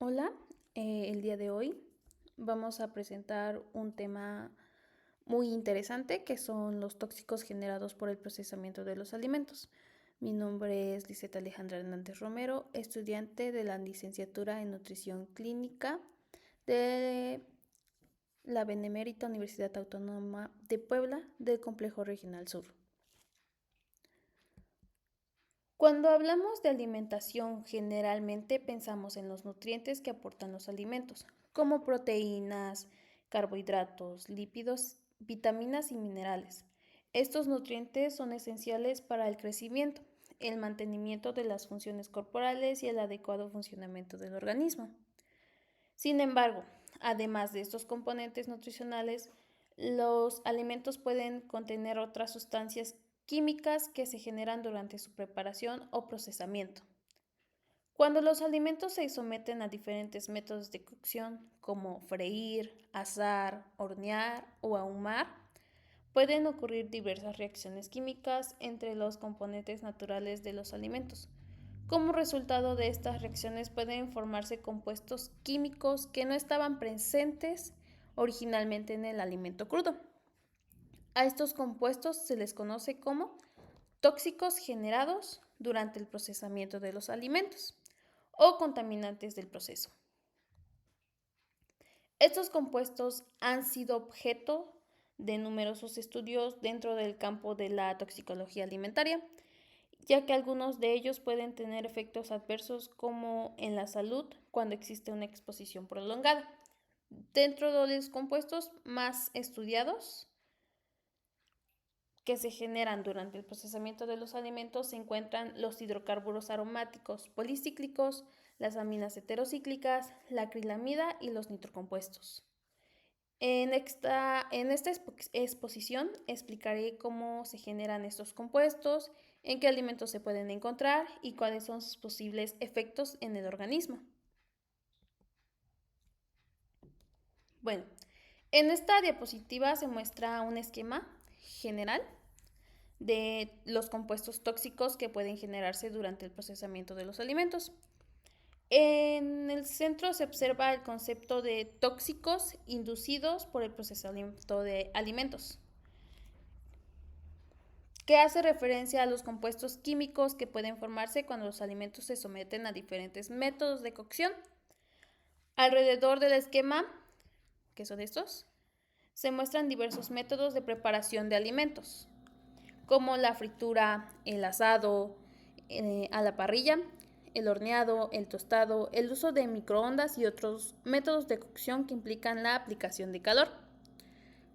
Hola, el día de hoy vamos a presentar un tema muy interesante que son los tóxicos generados por el procesamiento de los alimentos. Mi nombre es Liseta Alejandra Hernández Romero, estudiante de la licenciatura en Nutrición Clínica de la Benemérita Universidad Autónoma de Puebla del Complejo Regional Sur. Cuando hablamos de alimentación, generalmente pensamos en los nutrientes que aportan los alimentos, como proteínas, carbohidratos, lípidos, vitaminas y minerales. Estos nutrientes son esenciales para el crecimiento, el mantenimiento de las funciones corporales y el adecuado funcionamiento del organismo. Sin embargo, además de estos componentes nutricionales, los alimentos pueden contener otras sustancias químicas que se generan durante su preparación o procesamiento. Cuando los alimentos se someten a diferentes métodos de cocción, como freír, asar, hornear o ahumar, pueden ocurrir diversas reacciones químicas entre los componentes naturales de los alimentos. Como resultado de estas reacciones pueden formarse compuestos químicos que no estaban presentes originalmente en el alimento crudo. A estos compuestos se les conoce como tóxicos generados durante el procesamiento de los alimentos o contaminantes del proceso. Estos compuestos han sido objeto de numerosos estudios dentro del campo de la toxicología alimentaria, ya que algunos de ellos pueden tener efectos adversos como en la salud cuando existe una exposición prolongada. Dentro de los compuestos más estudiados que se generan durante el procesamiento de los alimentos se encuentran los hidrocarburos aromáticos policíclicos, las aminas heterocíclicas, la acrilamida y los nitrocompuestos. En esta exposición explicaré cómo se generan estos compuestos, en qué alimentos se pueden encontrar y cuáles son sus posibles efectos en el organismo. Bueno, en esta diapositiva se muestra un esquema general de los compuestos tóxicos que pueden generarse durante el procesamiento de los alimentos. En el centro se observa el concepto de tóxicos inducidos por el procesamiento de alimentos, que hace referencia a los compuestos químicos que pueden formarse cuando los alimentos se someten a diferentes métodos de cocción. Alrededor del esquema, que son estos, se muestran diversos métodos de preparación de alimentos, como la fritura, el asado a la parrilla, el horneado, el tostado, el uso de microondas y otros métodos de cocción que implican la aplicación de calor.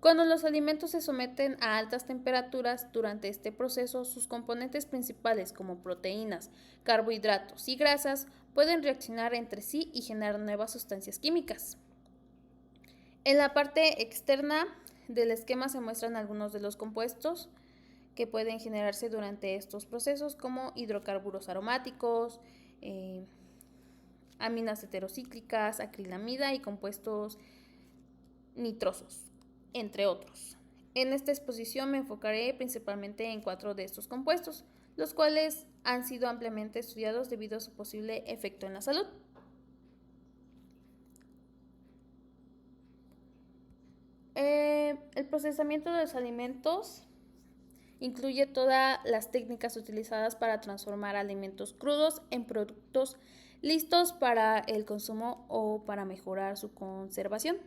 Cuando los alimentos se someten a altas temperaturas durante este proceso, sus componentes principales como proteínas, carbohidratos y grasas pueden reaccionar entre sí y generar nuevas sustancias químicas. En la parte externa del esquema se muestran algunos de los compuestos que pueden generarse durante estos procesos, como hidrocarburos aromáticos, aminas heterocíclicas, acrilamida y compuestos nitrosos, entre otros. En esta exposición me enfocaré principalmente en 4 de estos compuestos, los cuales han sido ampliamente estudiados debido a su posible efecto en la salud. El procesamiento de los alimentos incluye todas las técnicas utilizadas para transformar alimentos crudos en productos listos para el consumo o para mejorar su conservación.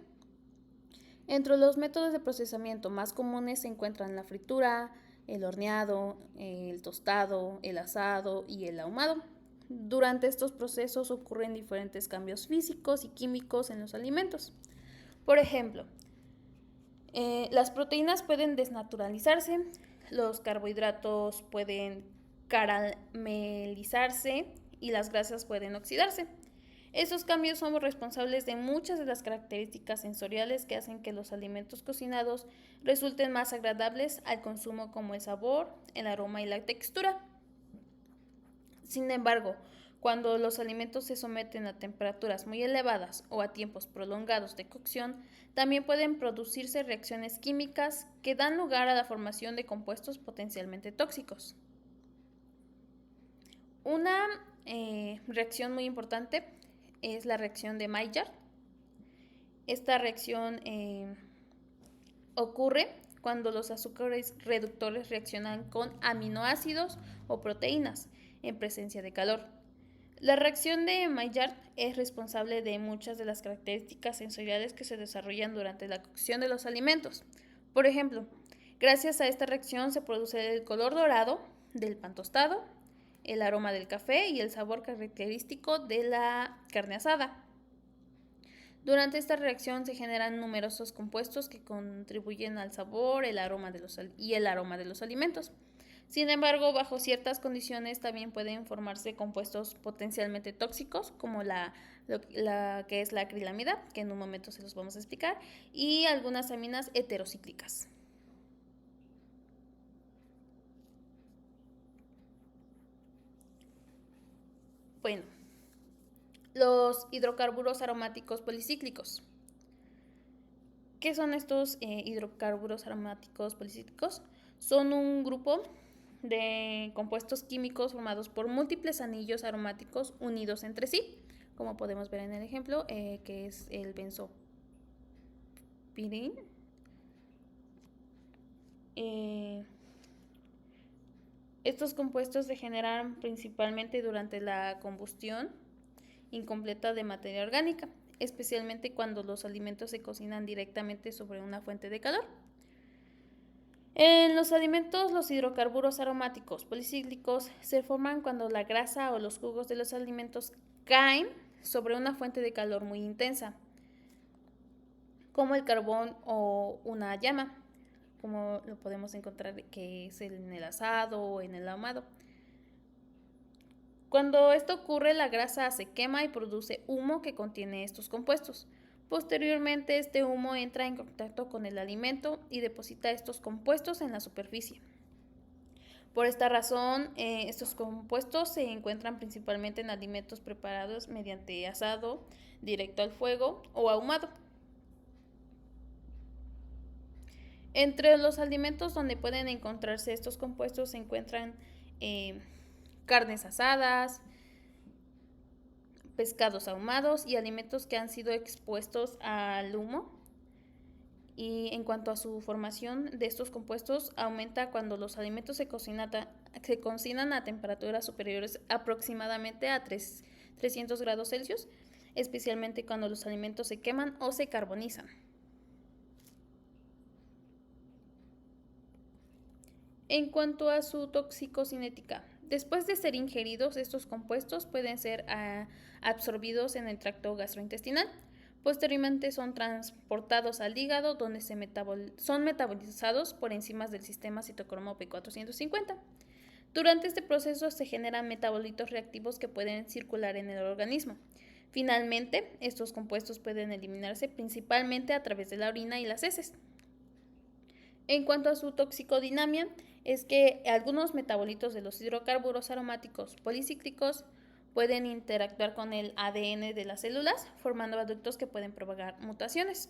Entre los métodos de procesamiento más comunes se encuentran la fritura, el horneado, el tostado, el asado y el ahumado. Durante estos procesos ocurren diferentes cambios físicos y químicos en los alimentos. Por ejemplo, las proteínas pueden desnaturalizarse, los carbohidratos pueden caramelizarse y las grasas pueden oxidarse. Estos cambios son responsables de muchas de las características sensoriales que hacen que los alimentos cocinados resulten más agradables al consumo, como el sabor, el aroma y la textura. Sin embargo, cuando los alimentos se someten a temperaturas muy elevadas o a tiempos prolongados de cocción, también pueden producirse reacciones químicas que dan lugar a la formación de compuestos potencialmente tóxicos. Una reacción muy importante es la reacción de Maillard. Esta reacción ocurre cuando los azúcares reductores reaccionan con aminoácidos o proteínas en presencia de calor. La reacción de Maillard es responsable de muchas de las características sensoriales que se desarrollan durante la cocción de los alimentos. Por ejemplo, gracias a esta reacción se produce el color dorado del pan tostado, el aroma del café y el sabor característico de la carne asada. Durante esta reacción se generan numerosos compuestos que contribuyen al sabor el aroma de los alimentos. Sin embargo, bajo ciertas condiciones también pueden formarse compuestos potencialmente tóxicos, como la que es la acrilamida, que en un momento se los vamos a explicar, y algunas aminas heterocíclicas. Bueno, los hidrocarburos aromáticos policíclicos. ¿Qué son estos hidrocarburos aromáticos policíclicos? Son un grupo de compuestos químicos formados por múltiples anillos aromáticos unidos entre sí, como podemos ver en el ejemplo, que es el benzopirín. Estos compuestos se generan principalmente durante la combustión incompleta de materia orgánica, especialmente cuando los alimentos se cocinan directamente sobre una fuente de calor. En los alimentos, los hidrocarburos aromáticos policíclicos se forman cuando la grasa o los jugos de los alimentos caen sobre una fuente de calor muy intensa, como el carbón o una llama, como lo podemos encontrar que es en el asado o en el ahumado. Cuando esto ocurre, la grasa se quema y produce humo que contiene estos compuestos. Posteriormente, este humo entra en contacto con el alimento y deposita estos compuestos en la superficie. Por esta razón, estos compuestos se encuentran principalmente en alimentos preparados mediante asado, directo al fuego o ahumado. Entre los alimentos donde pueden encontrarse estos compuestos se encuentran carnes asadas, pescados ahumados y alimentos que han sido expuestos al humo. Y en cuanto a su formación de estos compuestos, aumenta cuando los alimentos se cocinan a temperaturas superiores aproximadamente a 300 grados Celsius, especialmente cuando los alimentos se queman o se carbonizan. En cuanto a su toxicocinética, después de ser ingeridos, estos compuestos pueden ser absorbidos en el tracto gastrointestinal. Posteriormente son transportados al hígado, donde son metabolizados por enzimas del sistema citocromo P450. Durante este proceso se generan metabolitos reactivos que pueden circular en el organismo. Finalmente, estos compuestos pueden eliminarse principalmente a través de la orina y las heces. En cuanto a su toxicodinamia, es que algunos metabolitos de los hidrocarburos aromáticos policíclicos pueden interactuar con el ADN de las células, formando adductos que pueden provocar mutaciones.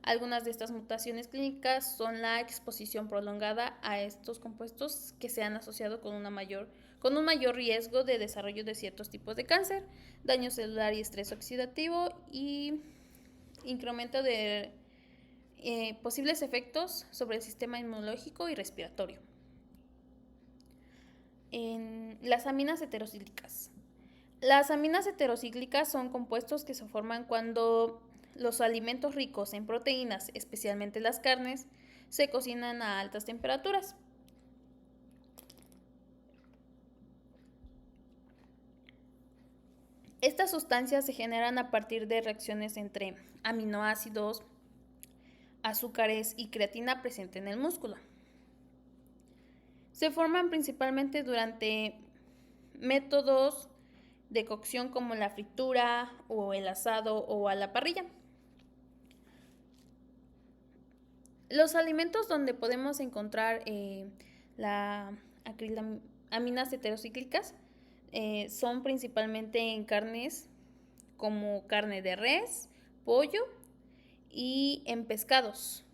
Algunas de estas mutaciones clínicas son la exposición prolongada a estos compuestos que se han asociado con un mayor riesgo de desarrollo de ciertos tipos de cáncer, daño celular y estrés oxidativo y incremento de posibles efectos sobre el sistema inmunológico y respiratorio. En las aminas heterocíclicas. Las aminas heterocíclicas son compuestos que se forman cuando los alimentos ricos en proteínas, especialmente las carnes, se cocinan a altas temperaturas. Estas sustancias se generan a partir de reacciones entre aminoácidos, azúcares y creatina presente en el músculo. Se forman principalmente durante métodos de cocción como la fritura o el asado o a la parrilla. Los alimentos donde podemos encontrar las aminas heterocíclicas son principalmente en carnes como carne de res, pollo y en pescados.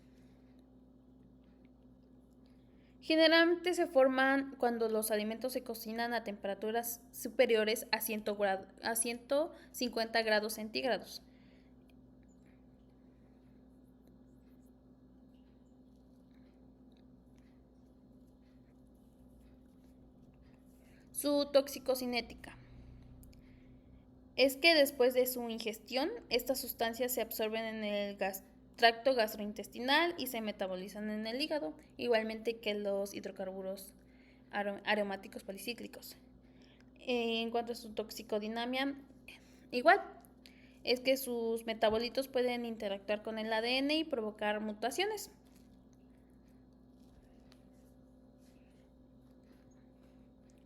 Generalmente se forman cuando los alimentos se cocinan a temperaturas superiores a 150 grados centígrados. Su toxicocinética es que después de su ingestión, estas sustancias se absorben en el tracto gastrointestinal y se metabolizan en el hígado, igualmente que los hidrocarburos aromáticos policíclicos. En cuanto a su toxicodinamia, igual, es que sus metabolitos pueden interactuar con el ADN y provocar mutaciones.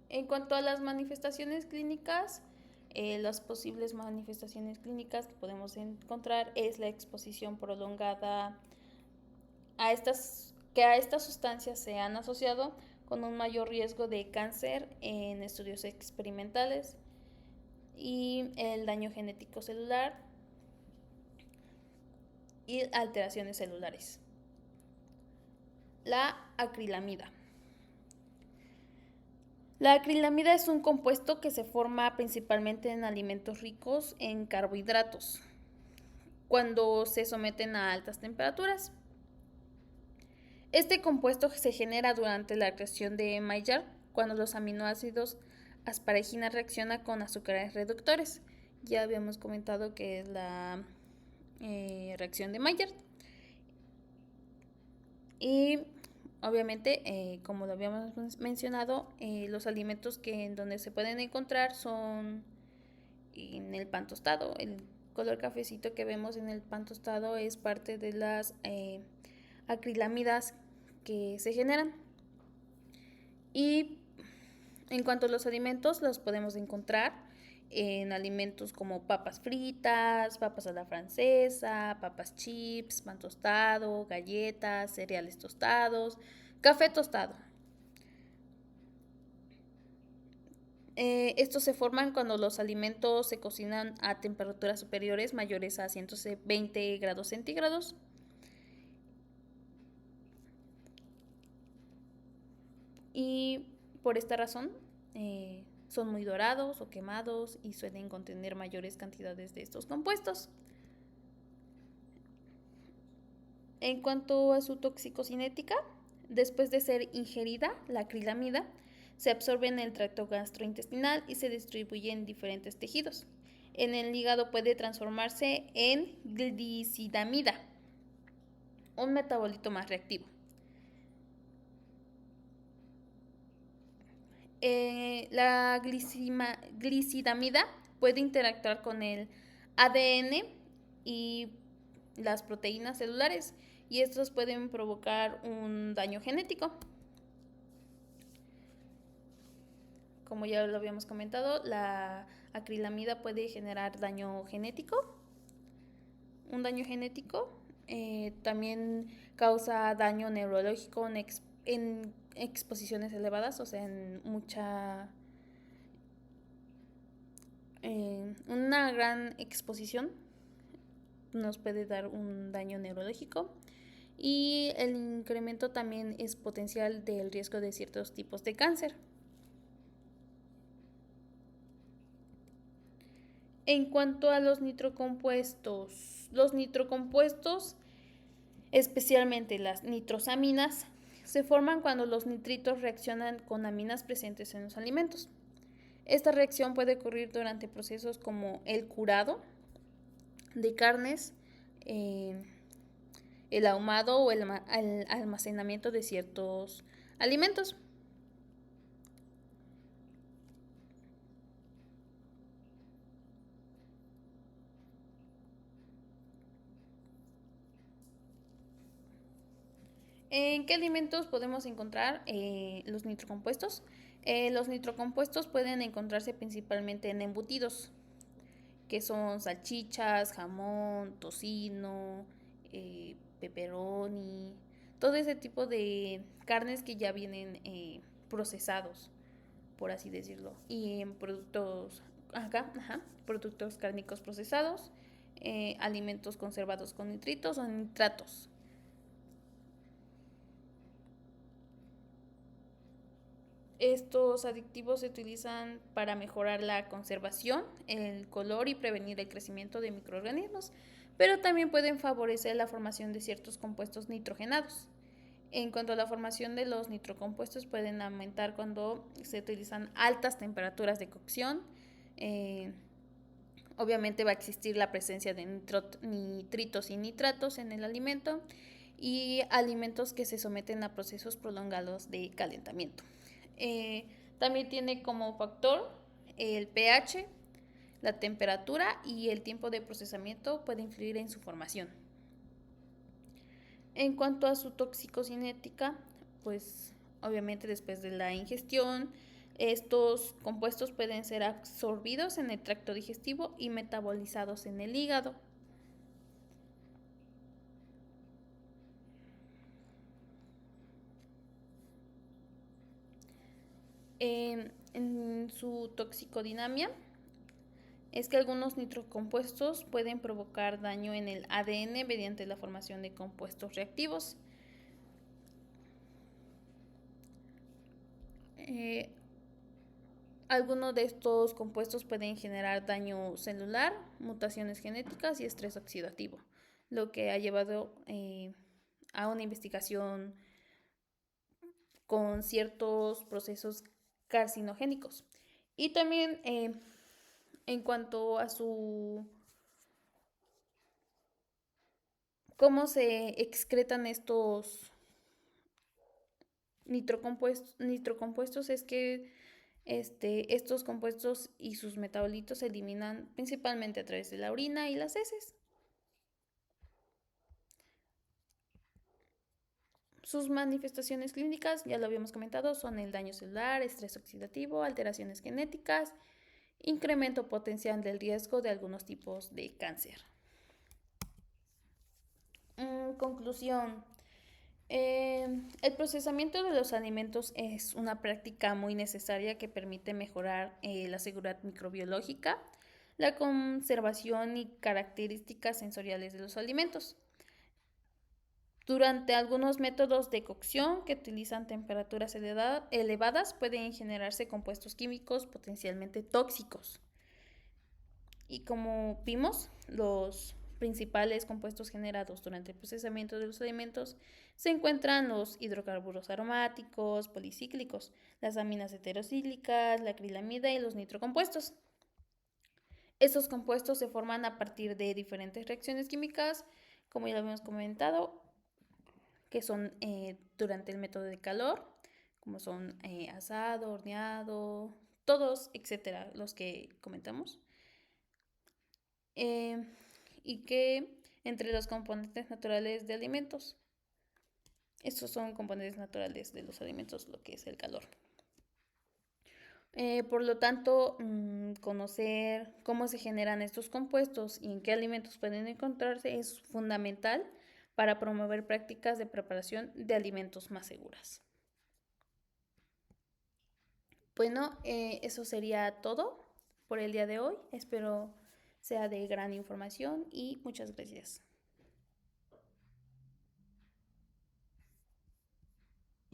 En cuanto a las manifestaciones clínicas, las posibles manifestaciones clínicas que podemos encontrar es la exposición prolongada que a estas sustancias se han asociado con un mayor riesgo de cáncer en estudios experimentales y el daño genético celular y alteraciones celulares. La acrilamida. La acrilamida es un compuesto que se forma principalmente en alimentos ricos en carbohidratos cuando se someten a altas temperaturas. Este compuesto se genera durante la reacción de Maillard cuando los aminoácidos asparagina reacciona con azúcares reductores. Ya habíamos comentado que es la reacción de Maillard. Y obviamente, como lo habíamos mencionado, los alimentos que en donde se pueden encontrar son en el pan tostado. El color cafecito que vemos en el pan tostado es parte de las acrilamidas que se generan. Y en cuanto a los alimentos, los podemos encontrar en alimentos como papas fritas, papas a la francesa, papas chips, pan tostado, galletas, cereales tostados, café tostado. Estos se forman cuando los alimentos se cocinan a temperaturas superiores mayores a 120 grados centígrados. Y por esta razón son muy dorados o quemados y suelen contener mayores cantidades de estos compuestos. En cuanto a su toxicocinética, después de ser ingerida, la acrilamida se absorbe en el tracto gastrointestinal y se distribuye en diferentes tejidos. En el hígado puede transformarse en glicidamida, un metabolito más reactivo. La glicidamida puede interactuar con el ADN y las proteínas celulares y estos pueden provocar un daño genético. Como ya lo habíamos comentado, la acrilamida puede generar daño genético. Un daño genético también causa daño neurológico en exposiciones elevadas, o sea, en una gran exposición nos puede dar un daño neurológico y el incremento también es potencial del riesgo de ciertos tipos de cáncer. En cuanto a los nitrocompuestos, especialmente las nitrosaminas, se forman cuando los nitritos reaccionan con aminas presentes en los alimentos. Esta reacción puede ocurrir durante procesos como el curado de carnes, el ahumado o el almacenamiento de ciertos alimentos. ¿En qué alimentos podemos encontrar los nitrocompuestos? Los nitrocompuestos pueden encontrarse principalmente en embutidos, que son salchichas, jamón, tocino, pepperoni, todo ese tipo de carnes que ya vienen procesados, por así decirlo, y en productos cárnicos procesados, alimentos conservados con nitritos o nitratos. Estos aditivos se utilizan para mejorar la conservación, el color y prevenir el crecimiento de microorganismos, pero también pueden favorecer la formación de ciertos compuestos nitrogenados. En cuanto a la formación de los nitrocompuestos, pueden aumentar cuando se utilizan altas temperaturas de cocción. Obviamente va a existir la presencia de nitritos y nitratos en el alimento y alimentos que se someten a procesos prolongados de calentamiento. También tiene como factor el pH, la temperatura y el tiempo de procesamiento puede influir en su formación. En cuanto a su toxicocinética, pues obviamente después de la ingestión, estos compuestos pueden ser absorbidos en el tracto digestivo y metabolizados en el hígado. En su toxicodinamia es que algunos nitrocompuestos pueden provocar daño en el ADN mediante la formación de compuestos reactivos. Algunos de estos compuestos pueden generar daño celular, mutaciones genéticas y estrés oxidativo, lo que ha llevado a una investigación con ciertos procesos carcinogénicos. Y también en cuanto a su cómo se excretan estos nitrocompuestos es que estos compuestos y sus metabolitos se eliminan principalmente a través de la orina y las heces. Sus manifestaciones clínicas, ya lo habíamos comentado, son el daño celular, estrés oxidativo, alteraciones genéticas, incremento potencial del riesgo de algunos tipos de cáncer. Conclusión. El procesamiento de los alimentos es una práctica muy necesaria que permite mejorar la seguridad microbiológica, la conservación y características sensoriales de los alimentos. Durante algunos métodos de cocción que utilizan temperaturas elevadas pueden generarse compuestos químicos potencialmente tóxicos. Y como vimos, los principales compuestos generados durante el procesamiento de los alimentos se encuentran los hidrocarburos aromáticos, policíclicos, las aminas heterocíclicas, la acrilamida y los nitrocompuestos. Estos compuestos se forman a partir de diferentes reacciones químicas, como ya lo habíamos comentado, que son durante el método de calor, como son asado, horneado, todos, etcétera, los que comentamos. Y que entre los componentes naturales de alimentos, estos son componentes naturales de los alimentos, lo que es el calor. Por lo tanto, conocer cómo se generan estos compuestos y en qué alimentos pueden encontrarse es fundamental para promover prácticas de preparación de alimentos más seguras. Bueno, eso sería todo por el día de hoy. Espero sea de gran información y muchas gracias.